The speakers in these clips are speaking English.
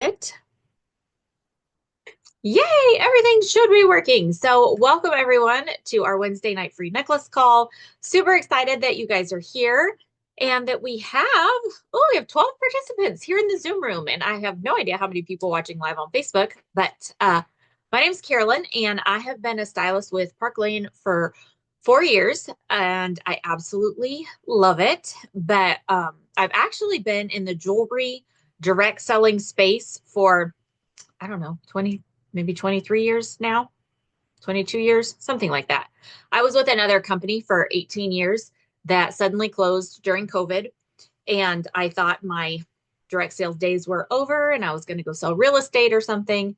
It. Yay, everything should be working. So, welcome everyone to our Wednesday night free necklace call. Super excited that you guys are here and that we have 12 participants here in the Zoom room. And I have no idea how many people watching live on Facebook, but my name's Carolyn and I have been a stylist with Park Lane for 4 years and I absolutely love it. But I've actually been in the jewelry direct selling space for, I don't know, 20, maybe 23 years now, 22 years, something like that. I was with another company for 18 years that suddenly closed during COVID. And I thought my direct sales days were over and I was going to go sell real estate or something.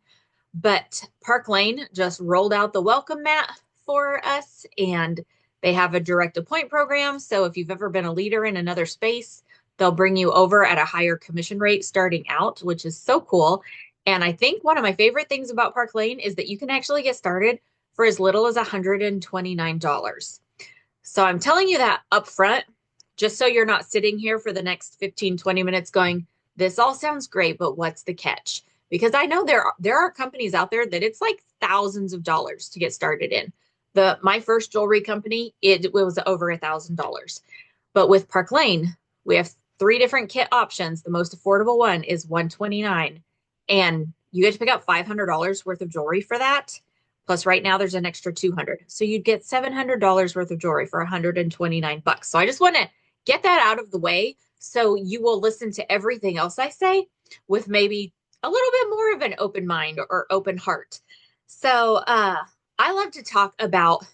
But Park Lane just rolled out the welcome mat for us and they have a direct appoint program. So if you've ever been a leader in another space, they'll bring you over at a higher commission rate starting out, which is so cool. And I think one of my favorite things about Park Lane is that you can actually get started for as little as $129. So I'm telling you that up front, just so you're not sitting here for the next 15, 20 minutes going, this all sounds great, but what's the catch? Because I know there are companies out there that it's like thousands of dollars to get started in. My first jewelry company, it was over $1,000. But with Park Lane, we have three different kit options. The most affordable one is $129, and you get to pick up $500 worth of jewelry for that. Plus, right now there's an extra $200, so you'd get $700 worth of jewelry for $129. So I just want to get that out of the way, so you will listen to everything else I say with maybe a little bit more of an open mind or open heart. So I love to talk about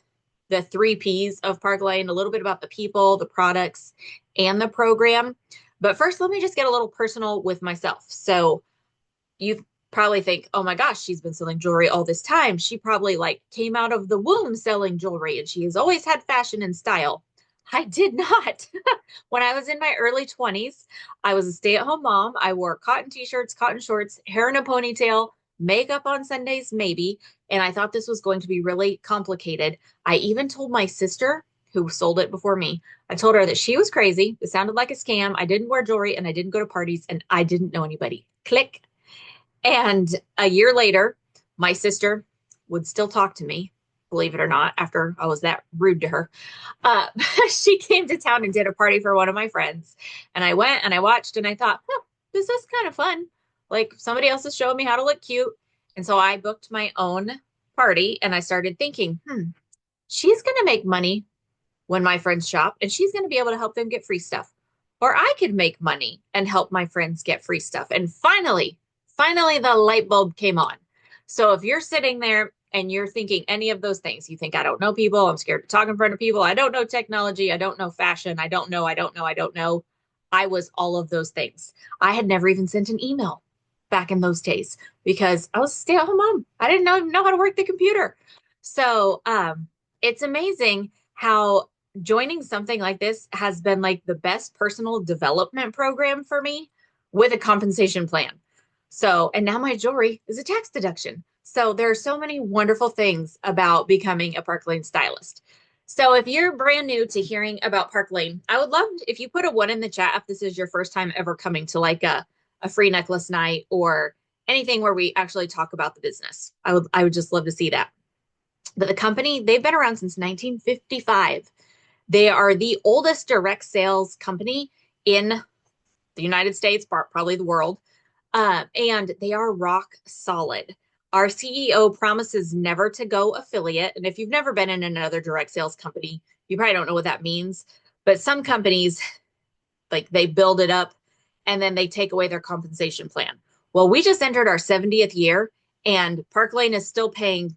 the three P's of Park Lane, a little bit about the people, the products, and the program. But first, let me just get a little personal with myself. So you probably think, oh my gosh, she's been selling jewelry all this time. She probably like came out of the womb selling jewelry and she has always had fashion and style. I did not. When I was in my early 20s, I was a stay-at-home mom. I wore cotton t-shirts, cotton shorts, hair in a ponytail, makeup on Sundays, maybe. And I thought this was going to be really complicated. I even told my sister, who sold it before me, I told her that she was crazy. It sounded like a scam. I didn't wear jewelry and I didn't go to parties and I didn't know anybody. Click. And a year later, my sister would still talk to me, believe it or not, after I was that rude to her. Uh, she came to town and did a party for one of my friends. And I went and I watched and I thought, oh, this is kind of fun. Like somebody else is showing me how to look cute. And so I booked my own party and I started thinking, she's going to make money when my friends shop and she's going to be able to help them get free stuff. Or I could make money and help my friends get free stuff. And finally, the light bulb came on. So if you're sitting there and you're thinking any of those things, you think, I don't know people, I'm scared to talk in front of people, I don't know technology, I don't know fashion, I don't know. I was all of those things. I had never even sent an email back in those days because I was a stay-at-home mom. I didn't know how to work the computer. So it's amazing how joining something like this has been like the best personal development program for me with a compensation plan. So, and now my jewelry is a tax deduction. So there are so many wonderful things about becoming a Park Lane stylist. So if you're brand new to hearing about Park Lane, I would love if you put a one in the chat if this is your first time ever coming to like a free necklace night or anything where we actually talk about the business. I would just love to see that. But the company, they've been around since 1955. They are the oldest direct sales company in the United States, probably the world. And they are rock solid. Our CEO promises never to go affiliate. And if you've never been in another direct sales company, you probably don't know what that means. But some companies, like they build it up and then they take away their compensation plan. Well, we just entered our 70th year and Park Lane is still paying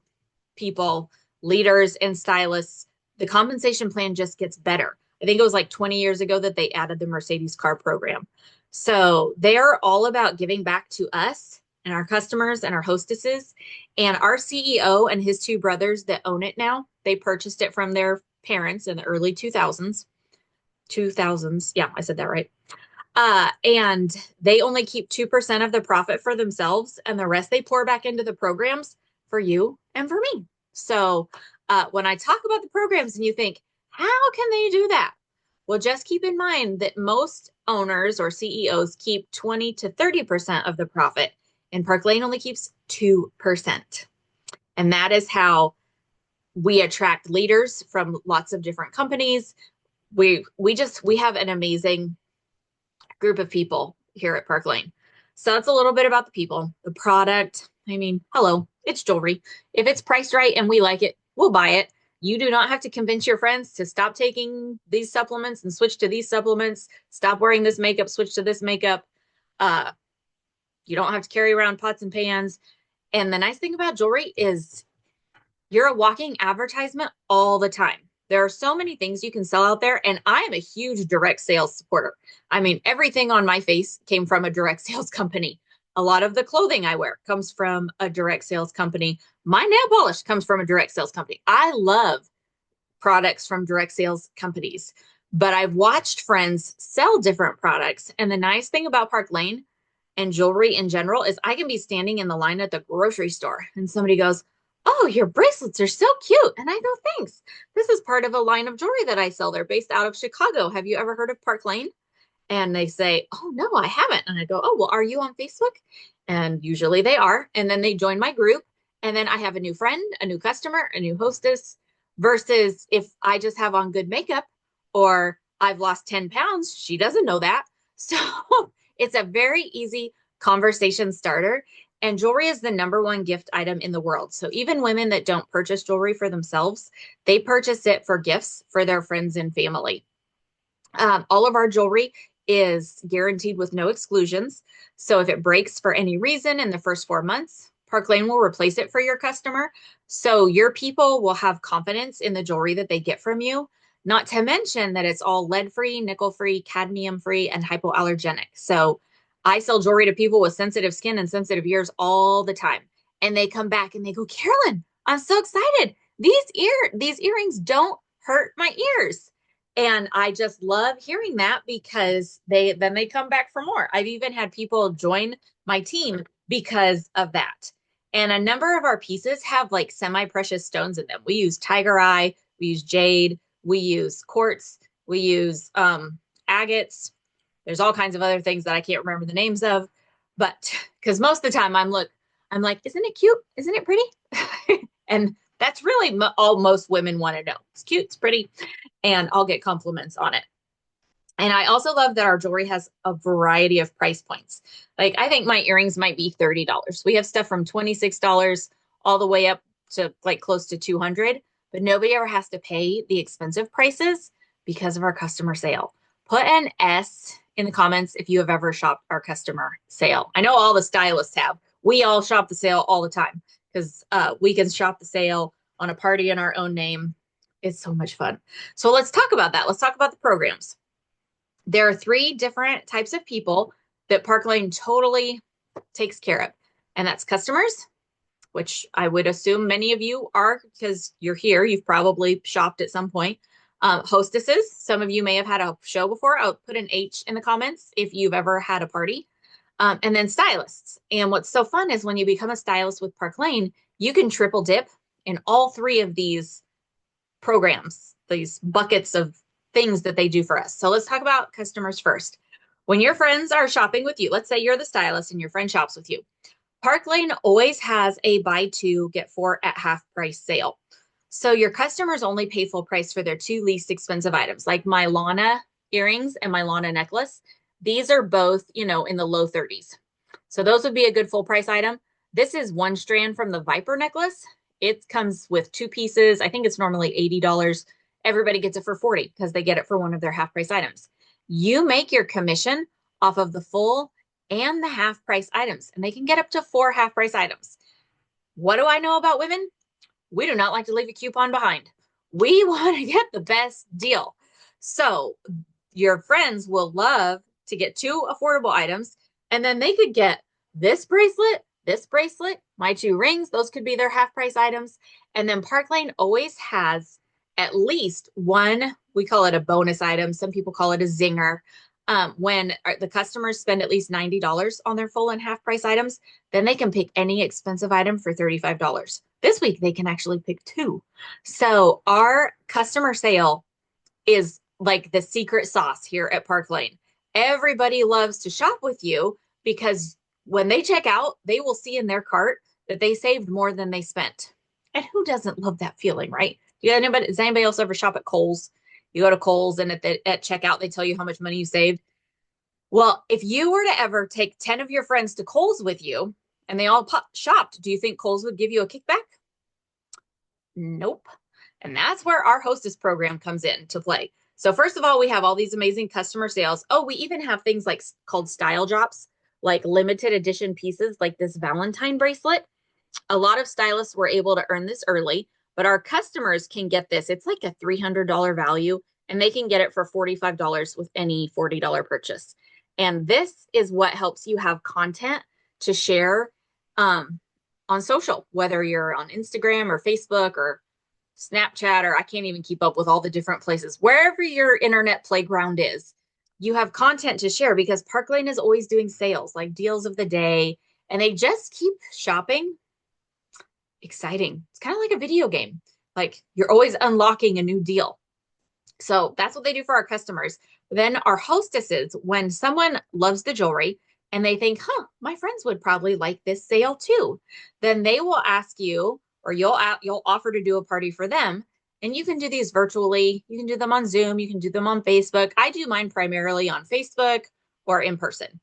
people, leaders and stylists. The compensation plan just gets better. I think it was like 20 years ago that they added the Mercedes car program. So they're all about giving back to us and our customers and our hostesses. And our CEO and his two brothers that own it now, they purchased it from their parents in the early 2000s. 2000s. Yeah, I said that right. And they only keep 2% of the profit for themselves and the rest they pour back into the programs for you and for me. So when I talk about the programs and you think, how can they do that? Well, just keep in mind that most owners or CEOs keep 20 to 30% of the profit and Park Lane only keeps 2%. And that is how we attract leaders from lots of different companies. We have an amazing group of people here at Park Lane. So that's a little bit about the people, the product. I mean, hello, it's jewelry. If it's priced right and we like it, we'll buy it. You do not have to convince your friends to stop taking these supplements and switch to these supplements, stop wearing this makeup, switch to this makeup. Uh, you don't have to carry around pots and pans. And the nice thing about jewelry is you're a walking advertisement all the time. There are so many things you can sell out there, and I am a huge direct sales supporter. I mean, everything on my face came from a direct sales company. A lot of the clothing I wear comes from a direct sales company. My nail polish comes from a direct sales company. I love products from direct sales companies, but I've watched friends sell different products. And the nice thing about Park Lane and jewelry in general is I can be standing in the line at the grocery store and somebody goes, "Oh, your bracelets are so cute." And I go, "Thanks. This is part of a line of jewelry that I sell. They're based out of Chicago. Have you ever heard of Park Lane?" And they say, "Oh, no, I haven't." And I go, "Oh, well, are you on Facebook?" And usually they are. And then they join my group. And then I have a new friend, a new customer, a new hostess, versus if I just have on good makeup or I've lost 10 pounds, she doesn't know that. So it's a very easy conversation starter. And jewelry is the number one gift item in the world. So even women that don't purchase jewelry for themselves, they purchase it for gifts for their friends and family. All of our jewelry is guaranteed with no exclusions. So if it breaks for any reason in the first 4 months, Park Lane will replace it for your customer. So your people will have confidence in the jewelry that they get from you. Not to mention that it's all lead-free, nickel-free, cadmium-free, and hypoallergenic. So I sell jewelry to people with sensitive skin and sensitive ears all the time. And they come back and they go, "Carolyn, I'm so excited. These earrings don't hurt my ears." And I just love hearing that because they come back for more. I've even had people join my team because of that. And a number of our pieces have like semi-precious stones in them. We use tiger eye, we use jade, we use quartz, we use agates. There's all kinds of other things that I can't remember the names of, but because most of the time I'm like, "Isn't it cute? Isn't it pretty?" And that's really all most women want to know. It's cute, it's pretty, and I'll get compliments on it. And I also love that our jewelry has a variety of price points. Like I think my earrings might be $30. We have stuff from $26 all the way up to like close to 200, but nobody ever has to pay the expensive prices because of our customer sale. Put an S in the comments if you have ever shopped our customer sale. I know all the stylists have. We all shop the sale all the time because we can shop the sale on a party in our own name. It's so much fun. So let's talk about that. Let's talk about the programs. There are 3 different types of people that Park Lane totally takes care of. And that's customers, which I would assume many of you are because you're here. You've probably shopped at some point. Hostesses, some of you may have had a show before. I'll put an H in the comments if you've ever had a party. And then stylists. And what's so fun is when you become a stylist with Park Lane, you can triple dip in all 3 of these programs, these buckets of things that they do for us. So let's talk about customers first. When your friends are shopping with you, let's say you're the stylist and your friend shops with you, Park Lane always has a buy 2, get 4 at half price sale. So your customers only pay full price for their 2 least expensive items, like my Lana earrings and my Lana necklace. These are both, in the low 30s. So those would be a good full price item. This is 1 strand from the Viper necklace. It comes with 2 pieces. I think it's normally $80. Everybody gets it for $40 because they get it for one of their half price items. You make your commission off of the full and the half price items, and they can get up to 4 half price items. What do I know about women? We do not like to leave a coupon behind. We want to get the best deal. So your friends will love to get 2 affordable items, and then they could get this bracelet, my 2 rings. Those could be their half price items. And then Park Lane always has at least one, we call it a bonus item. Some people call it a zinger. When the customers spend at least $90 on their full and half price items, then they can pick any expensive item for $35. This week, they can actually pick 2. So our customer sale is like the secret sauce here at Park Lane. Everybody loves to shop with you because when they check out, they will see in their cart that they saved more than they spent. And who doesn't love that feeling, right? Does anybody else ever shop at Kohl's? You go to Kohl's and at checkout, they tell you how much money you saved. Well, if you were to ever take 10 of your friends to Kohl's with you and they all shopped, do you think Kohl's would give you a kickback? Nope. And that's where our hostess program comes in to play. So first of all, we have all these amazing customer sales. Oh, we even have things like called style drops, like limited edition pieces like this Valentine bracelet. A lot of stylists were able to earn this early, but our customers can get this. It's like a $300 value, and they can get it for $45 with any $40 purchase. And this is what helps you have content to share on social, whether you're on Instagram or Facebook or Snapchat, or I can't even keep up with all the different places. Wherever your internet playground is, you have content to share because Park Lane is always doing sales, like deals of the day, and they just keep shopping. Exciting. It's kind of like a video game. Like you're always unlocking a new deal. So that's what they do for our customers. Then our hostesses, when someone loves the jewelry and they think, my friends would probably like this sale too, then they will ask you, or you'll offer to do a party for them. And you can do these virtually. You can do them on Zoom. You can do them on Facebook. I do mine primarily on Facebook or in person.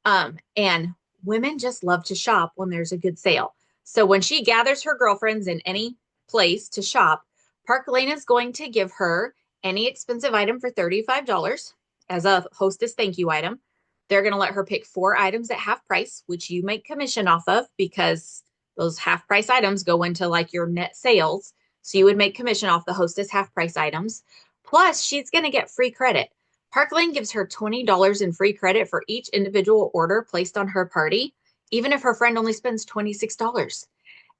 And women just love to shop when there's a good sale. So when she gathers her girlfriends in any place to shop, Park Lane is going to give her any expensive item for $35 as a hostess thank you item. They're going to let her pick 4 items at half price, which you make commission off of because those half price items go into like your net sales. So you would make commission off the hostess half price items. Plus, she's going to get free credit. Park Lane gives her $20 in free credit for each individual order placed on her party, even if her friend only spends $26.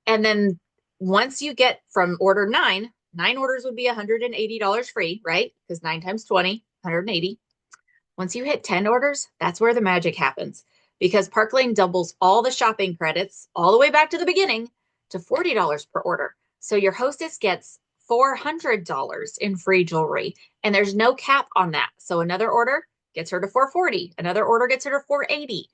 And then once you get from order 9 orders would be $180 free, right? Because 9 times 20, 180. Once you hit 10 orders, that's where the magic happens because Park Lane doubles all the shopping credits all the way back to the beginning to $40 per order. So your hostess gets $400 in free jewelry, and there's no cap on that. So another order gets her to $440. Another order gets her to $480.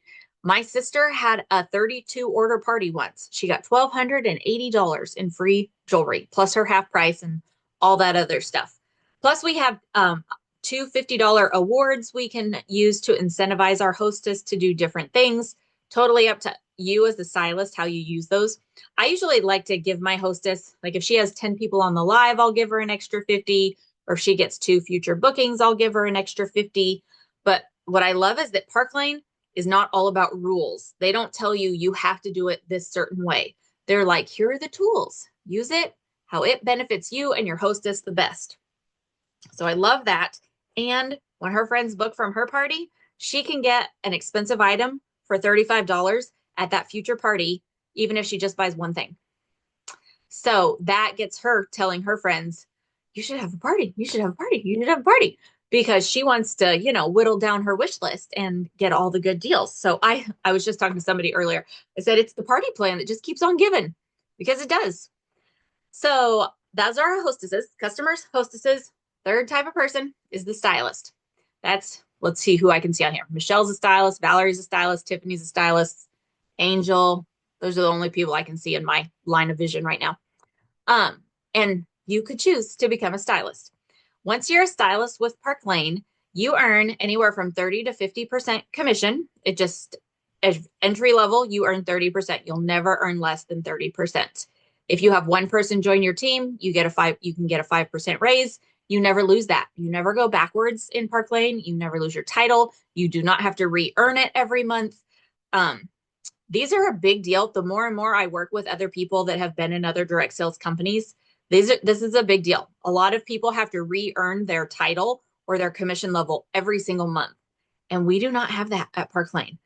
My sister had a 32 order party once. She got $1,280 in free jewelry, plus her half price and all that other stuff. Plus we have 2 $50 awards we can use to incentivize our hostess to do different things. Totally up to you as the stylist, how you use those. I usually like to give my hostess, like if she has 10 people on the live, I'll give her an extra 50, or if she gets 2 future bookings, I'll give her an extra 50. But what I love is that Park Lane is not all about rules. They don't tell you you have to do it this certain way. They're like, here are the tools. Use it how it benefits you and your hostess the best. So I love that. And when her friends book from her party, she can get an expensive item for $35 at that future party, even if she just buys one thing. So that gets her telling her friends, you should have a party. You should have a party. You should have a party. Because she wants to, whittle down her wish list and get all the good deals. So I was just talking to somebody earlier. I said, it's the party plan that just keeps on giving because it does. So those are our hostesses, customers, hostesses. Third type of person is the stylist. Let's see who I can see on here. Michelle's a stylist. Valerie's a stylist. Tiffany's a stylist. Angel. Those are the only people I can see in my line of vision right now. And you could choose to become a stylist. Once you're a stylist with Park Lane, you earn anywhere from 30 to 50% commission. It just, as entry level, you earn 30%. You'll never earn less than 30%. If you have one person join your team, you can get a 5% raise. You never lose that. You never go backwards in Park Lane. You never lose your title. You do not have to re-earn it every month. These are a big deal. The more and more I work with other people that have been in other direct sales companies, this is a big deal. A lot of people have to re-earn their title or their commission level every single month. And we do not have that at Park Lane.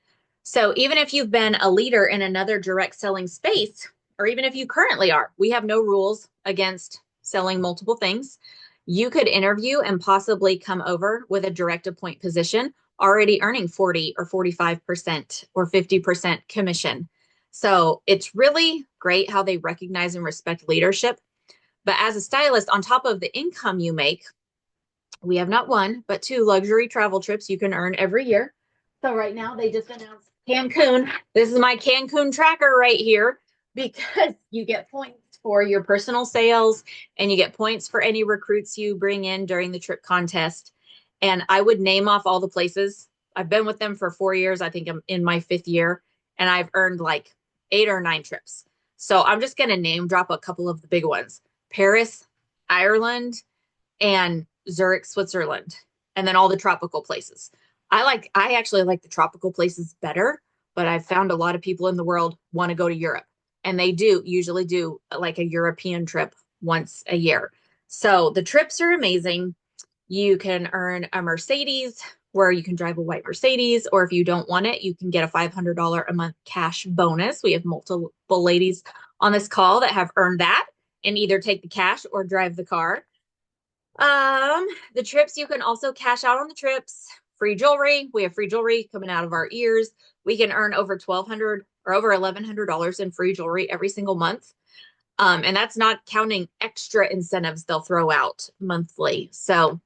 So even if you've been a leader in another direct selling space, or even if you currently are, we have no rules against selling multiple things. You could interview and possibly come over with a direct appoint position, already earning 40 or 45% or 50% commission. So it's really great how they recognize and respect leadership. But as a stylist, on top of the income you make, we have not 1, but 2 luxury travel trips you can earn every year. So right now they just announced Cancun. This is my Cancun tracker right here because you get points for your personal sales and you get points for any recruits you bring in during the trip contest. And I would name off all the places. I've been with them for 4 years. I think I'm in my fifth year and I've earned like 8 or 9 trips. So I'm just going to name drop a couple of the big ones: Paris, Ireland, and Zurich, Switzerland, and then all the tropical places. I actually like the tropical places better, but I've found a lot of people in the world want to go to Europe, and they do usually do like a European trip once a year. So the trips are amazing. You can earn a Mercedes where you can drive a white Mercedes, or if you don't want it, you can get a $500 a month cash bonus. We have multiple ladies on this call that have earned that and either take the cash or drive the car. The trips, you can also cash out on the trips. Free jewelry. We have free jewelry coming out of our ears. We can earn over 1,200 or over $1,100 in free jewelry every single month. And that's not counting extra incentives they'll throw out monthly. So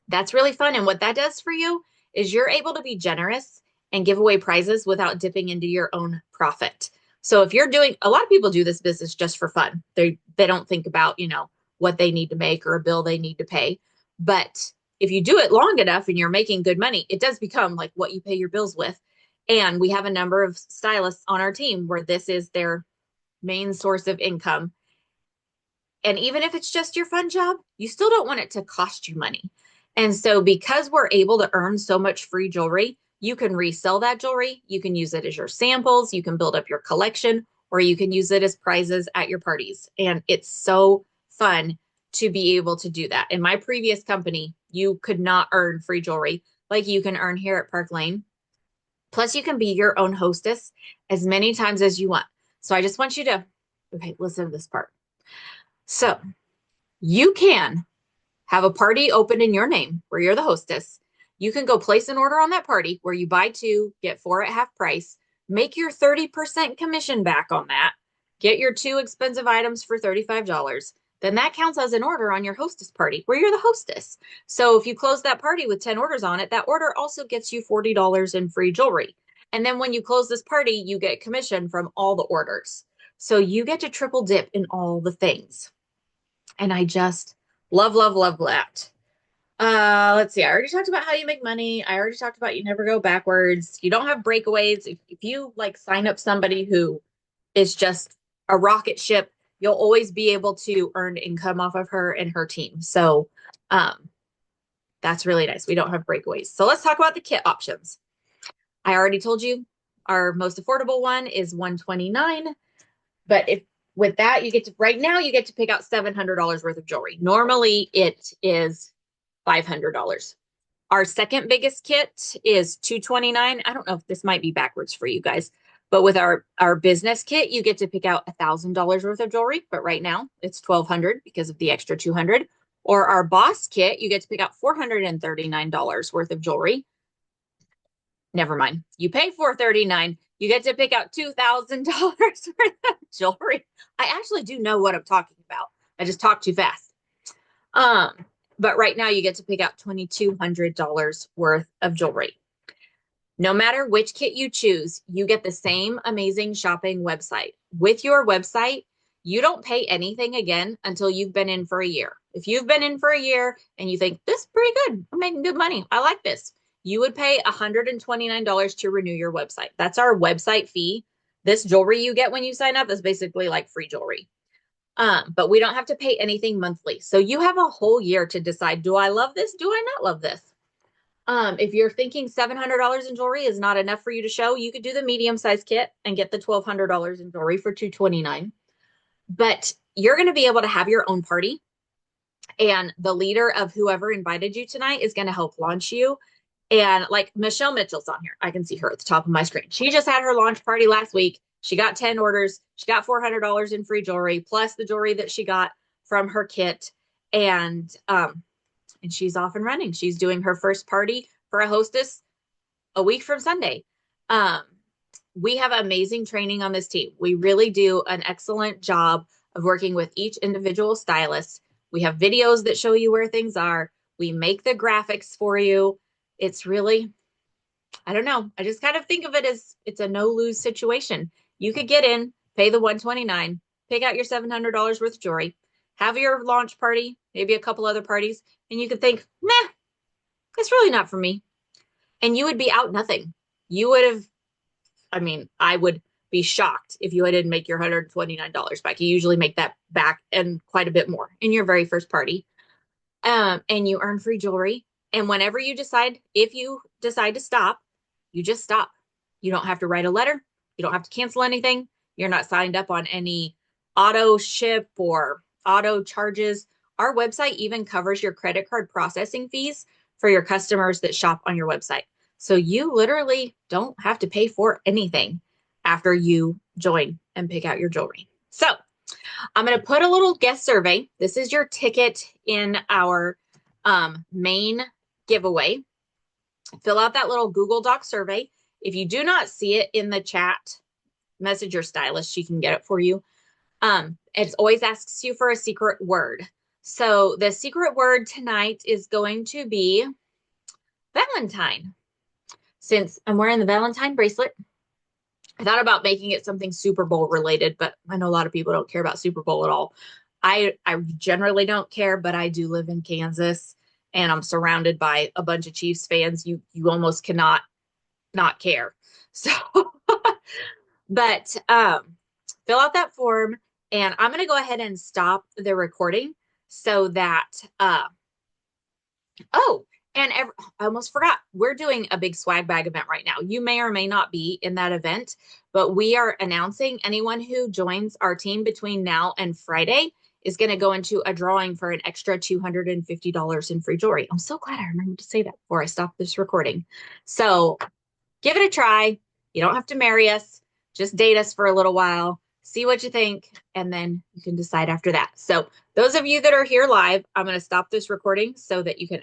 that's really fun. And what that does for you is you're able to be generous and give away prizes without dipping into your own profit. So if you're doing, a lot of people do this business just for fun. They don't think about, what they need to make or a bill they need to pay. But if you do it long enough and you're making good money, it does become like what you pay your bills with. And we have a number of stylists on our team where this is their main source of income. And even if it's just your fun job, you still don't want it to cost you money. And so because we're able to earn so much free jewelry, you can resell that jewelry. You can use it as your samples. You can build up your collection, or you can use it as prizes at your parties. And it's so fun to be able to do that. In my previous company, you could not earn free jewelry like you can earn here at Park Lane. Plus, you can be your own hostess as many times as you want. So I just want you to, okay, listen to this part. So you can have a party open in your name where you're the hostess. You can go place an order on that party where you buy two, get four at half price, make your 30% commission back on that, get your two expensive items for $35. Then that counts as an order on your hostess party where you're the hostess. So if you close that party with 10 orders on it, that order also gets you $40 in free jewelry. And then when you close this party, you get commission from all the orders. So you get to triple dip in all the things. And I just love, love, love that. Let's see. I already talked about how you make money. I already talked about you never go backwards. You don't have breakaways. If you like sign up somebody who is just a rocket ship, you'll always be able to earn income off of her and her team. So that's really nice. We don't have breakaways. So let's talk about the kit options. I already told you our most affordable one is $129. But if with that, right now you get to pick out $700 worth of jewelry. Normally it is $500. Our second biggest kit is $229. I don't know if this might be backwards for you guys, but with our business kit, you get to pick out $1,000 worth of jewelry. But right now it's $1,200 because of the extra $200. Or our boss kit, you get to pick out $439 worth of jewelry. Never mind. You pay $439. You get to pick out $2,000 worth of jewelry. I actually do know what I'm talking about. I just talk too fast. But right now you get to pick out $2,200 worth of jewelry. No matter which kit you choose, you get the same amazing shopping website. With your website, you don't pay anything again until you've been in for a year. If you've been in for a year and you think, this is pretty good, I'm making good money, I like this, you would pay $129 to renew your website. That's our website fee. This jewelry you get when you sign up is basically like free jewelry. But we don't have to pay anything monthly. So you have a whole year to decide, do I love this? Do I not love this? If you're thinking $700 in jewelry is not enough for you to show, you could do the medium size kit and get the $1,200 in jewelry for $229. But you're going to be able to have your own party. And the leader of whoever invited you tonight is going to help launch you. And like Michelle Mitchell's on here. I can see her at the top of my screen. She just had her launch party last week. She got 10 orders. She got $400 in free jewelry, plus the jewelry that she got from her kit. And she's off and running. She's doing her first party for a hostess a week from Sunday. We have amazing training on this team. We really do an excellent job of working with each individual stylist. We have videos that show you where things are. We make the graphics for you. It's really I don't know. I just kind of think of it as it's a no lose situation. You could get in, pay the 129, pick out your $700 worth of jewelry, have your launch party, maybe a couple other parties, and you could think, nah, it's really not for me. And you would be out nothing. You would have, I mean, I would be shocked if you didn't make your $129 back. You usually make that back and quite a bit more in your very first party. And you earn free jewelry. And whenever you decide, if you decide to stop, you just stop. You don't have to write a letter. You don't have to cancel anything. You're not signed up on any auto ship or auto charges. Our website even covers your credit card processing fees for your customers that shop on your website. So you literally don't have to pay for anything after you join and pick out your jewelry. So I'm going to put a little guest survey. This is your ticket in our main giveaway. Fill out that little Google Doc survey. If you do not see it in the chat, message your stylist. She can get it for you. It always asks you for a secret word. So the secret word tonight is going to be Valentine. Since I'm wearing the Valentine bracelet, I thought about making it something Super Bowl related, but I know a lot of people don't care about Super Bowl at all. I generally don't care, but I do live in Kansas and I'm surrounded by a bunch of Chiefs fans. You almost cannot not care. So, but fill out that form and I'm going to go ahead and stop the recording so that oh, and I almost forgot. We're doing a big swag bag event right now. You may or may not be in that event, but we are announcing anyone who joins our team between now and Friday is going to go into a drawing for an extra $250 in free jewelry. I'm so glad I remembered to say that before I stopped this recording. So give it a try. You don't have to marry us. Just date us for a little while. See what you think, and then you can decide after that. So those of you that are here live, I'm going to stop this recording so that you can